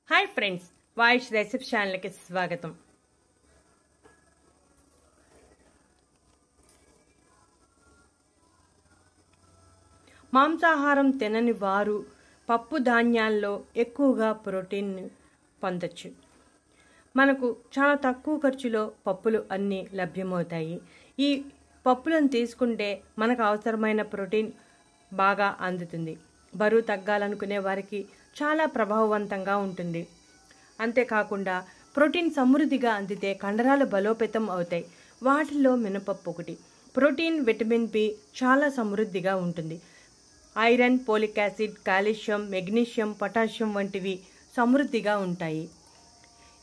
Hi friends, వాయిష్ recipe ఛానల్కి స్వాగతం. మాంసాహారం తినని వారు పప్పు ధాన్యాల్లో ఎక్కువగా ప్రోటీన్ పొందొచ్చు. మనకు చాలా తక్కువ ఖర్చులో పప్పులు అన్నీ లభ్యమవుతాయి. ఈ పప్పులను తీసుకుంటే మనకు అవసరమైన ప్రోటీన్ బాగా అందుతుంది. బరువు తగ్గాలనుకునే వారికి చాలా ప్రభావవంతంగా ఉంటుంది. అంతేకాకుండా ప్రోటీన్ సమృద్ధిగా అందితే కండరాలు బలోపేతం అవుతాయి. వాటిల్లో మినపప్పు ఒకటి. ప్రోటీన్, విటమిన్ బి చాలా సమృద్ధిగా ఉంటుంది. Iron, folic acid, calcium, magnesium, potassium వంటివి సమృద్ధిగా ఉంటాయి.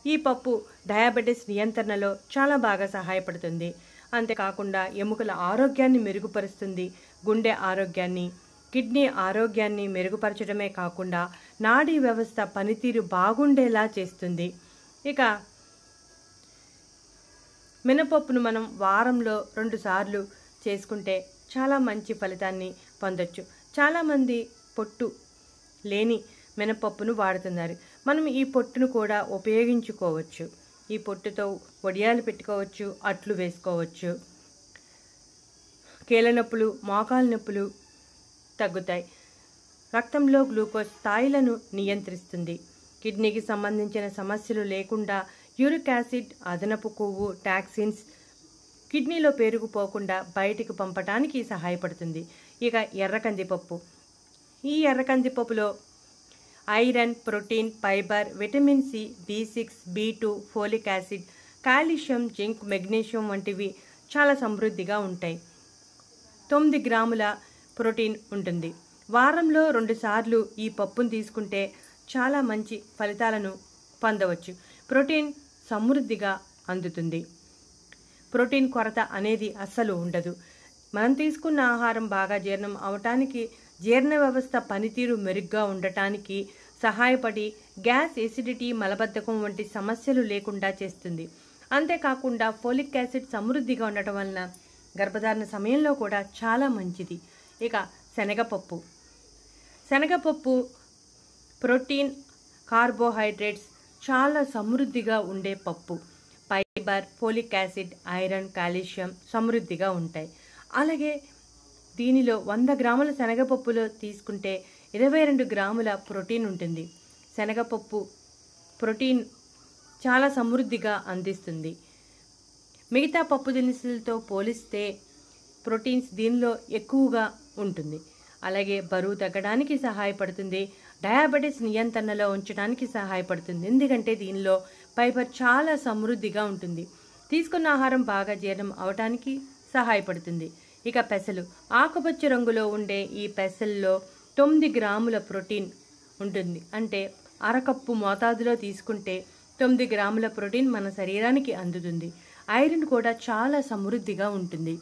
ఈ పప్పు డయాబెటిస్ నియంత్రణలో చాలా బాగా సహాయపడుతుంది. అంతేకాకుండా ఎముకల ఆరోగ్యాన్ని మెరుగుపరుస్తుంది. గుండె ఆరోగ్యాన్ని, కిడ్నీ ఆరోగ్యాన్ని మెరుగుపరచడమే కాకుండా నాడీ వ్యవస్థ పనితీరు బాగుండేలా చేస్తుంది. ఇక మినపప్పును మనం వారంలో 2 సార్లు చేసుకుంటే చాలా మంచి ఫలితాన్ని పొందొచ్చు. చాలామంది పొట్టు లేని మినపప్పును వాడుతున్నారు. మనం ఈ పొట్టును కూడా ఉపయోగించుకోవచ్చు. ఈ పొట్టుతో వడియాలు పెట్టుకోవచ్చు, అట్లు వేసుకోవచ్చు. కీళ్ళ నొప్పులు, మోకాలు నొప్పులు తగ్గుతాయి. రక్తంలో గ్లూకోజ్ స్థాయిలను నియంత్రిస్తుంది. కిడ్నీకి సంబంధించిన సమస్యలు లేకుండా యూరిక్ యాసిడ్, అదనపు కొవ్వు, టాక్సిన్స్ కిడ్నీలో పేరుకుపోకుండా బయటికి పంపడానికి సహాయపడుతుంది. ఇక ఎర్ర కందిపప్పు. ఈ ఎర్ర కందిపప్పులో iron, protein, fibre, vitamin C, బి6, B two, folic acid, calcium, zinc, magnesium వంటివి చాలా సమృద్ధిగా ఉంటాయి. 9 గ్రాముల ప్రోటీన్ ఉంటుంది. వారంలో 2 సార్లు ఈ పప్పును తీసుకుంటే చాలా మంచి ఫలితాలను పొందవచ్చు. ప్రోటీన్ సమృద్ధిగా అందుతుంది. ప్రోటీన్ కొరత అనేది అస్సలు ఉండదు. మనం తీసుకున్న ఆహారం బాగా జీర్ణం అవటానికి, జీర్ణ వ్యవస్థ పనితీరు మెరుగ్గా ఉండటానికి సహాయపడి గ్యాస్, ఎసిడిటీ, మలబద్ధకం వంటి సమస్యలు లేకుండా చేస్తుంది. అంతేకాకుండా ఫోలిక్ యాసిడ్ సమృద్ధిగా ఉండటం వలన గర్భధారణ సమయంలో కూడా చాలా మంచిది. ఇక శనగపప్పు. శనగపప్పు ప్రోటీన్, కార్బోహైడ్రేట్స్ చాలా సమృద్ధిగా ఉండే పప్పు. Fibre, folic acid, iron, calcium సమృద్ధిగా ఉంటాయి. అలాగే దీనిలో 100 గ్రాముల శనగపప్పులో తీసుకుంటే 22 గ్రాముల ప్రోటీన్ ఉంటుంది. శనగపప్పు ప్రోటీన్ చాలా సమృద్ధిగా అందిస్తుంది. మిగతా పప్పు దినుసులతో పోలిస్తే ప్రోటీన్స్ దీనిలో ఎక్కువగా ఉంటుంది. అలాగే బరువు తగ్గడానికి సహాయపడుతుంది. డయాబెటిస్ నియంత్రణలో ఉంచడానికి సహాయపడుతుంది. ఎందుకంటే దీనిలో ఫైబర్ చాలా సమృద్ధిగా ఉంటుంది. తీసుకున్న ఆహారం బాగా జీర్ణం అవటానికి సహాయపడుతుంది. ఇక పెసలు. ఆకుపచ్చ రంగులో ఉండే ఈ పెసల్లో 9 గ్రాముల ప్రోటీన్ ఉంటుంది. అంటే అరకప్పు మోతాదులో తీసుకుంటే 9 గ్రాముల ప్రోటీన్ మన శరీరానికి అందుతుంది. ఐరన్ కూడా చాలా సమృద్ధిగా ఉంటుంది.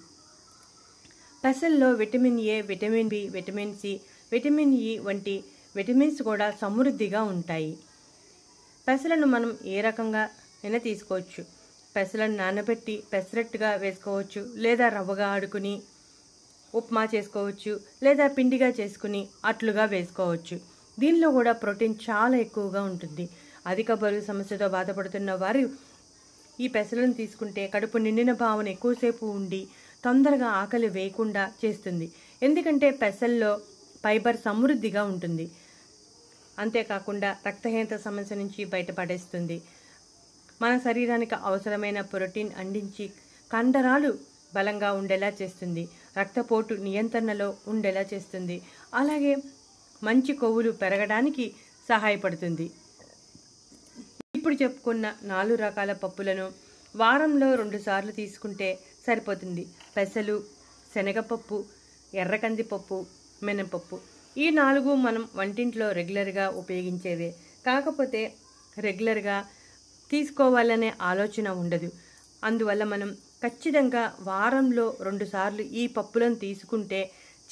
పెసల్లో vitamin A, vitamin B, vitamin C, vitamin E వంటి విటమిన్స్ కూడా సమృద్ధిగా ఉంటాయి. పెసలను మనం ఏ రకంగా అయినా తీసుకోవచ్చు. పెసలను నానబెట్టి పెసరట్టుగా వేసుకోవచ్చు, లేదా రవ్వగా ఆడుకుని ఉప్మా చేసుకోవచ్చు, లేదా పిండిగా చేసుకుని అట్లుగా వేసుకోవచ్చు. దీనిలో కూడా ప్రోటీన్ చాలా ఎక్కువగా ఉంటుంది. అధిక బరువు సమస్యతో బాధపడుతున్న వారు ఈ పెసలను తీసుకుంటే కడుపు నిండిన భావన ఎక్కువసేపు ఉండి తొందరగా ఆకలి వేయకుండా చేస్తుంది. ఎందుకంటే పెసల్లో ఫైబర్ సమృద్ధిగా ఉంటుంది. అంతేకాకుండా రక్తహీనత సమస్య నుంచి బయటపడేస్తుంది. మన శరీరానికి అవసరమైన ప్రోటీన్ అందించి కండరాలు బలంగా ఉండేలా చేస్తుంది. రక్తపోటు నియంత్రణలో ఉండేలా చేస్తుంది. అలాగే మంచి కొవ్వులు పెరగడానికి సహాయపడుతుంది. ఇప్పుడు చెప్పుకున్న 4 రకాల పప్పులను వారంలో 2 సార్లు తీసుకుంటే సరిపోతుంది. పెసలు, శనగపప్పు, ఎర్ర కందిపప్పు, మినపప్పు ఈ 4 మనం వంటింట్లో రెగ్యులర్గా ఉపయోగించేవే. కాకపోతే రెగ్యులర్గా తీసుకోవాలనే ఆలోచన ఉండదు. అందువల్ల మనం ఖచ్చితంగా వారంలో 2 సార్లు ఈ పప్పులను తీసుకుంటే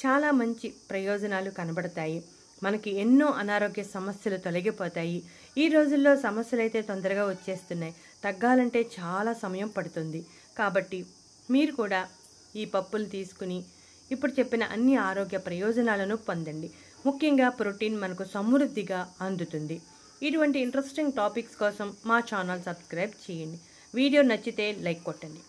చాలా మంచి ప్రయోజనాలు కనబడతాయి. మనకి ఎన్నో అనారోగ్య సమస్యలు తొలగిపోతాయి. ఈ రోజుల్లో సమస్యలు అయితే తొందరగా వచ్చేస్తున్నాయి. తగ్గాలంటే చాలా సమయం పడుతుంది. కాబట్టి మీరు కూడా ఈ పప్పులు తీసుకుని ఇప్పుడు చెప్పిన అన్ని ఆరోగ్య ప్రయోజనాలను పొందండి. ముఖ్యంగా ప్రోటీన్ మనకు సమృద్ధిగా అందుతుంది. ఇటువంటి ఇంట్రెస్టింగ్ టాపిక్స్ కోసం మా ఛానల్ సబ్స్క్రైబ్ చేయండి. వీడియో నచ్చితే లైక్ కొట్టండి.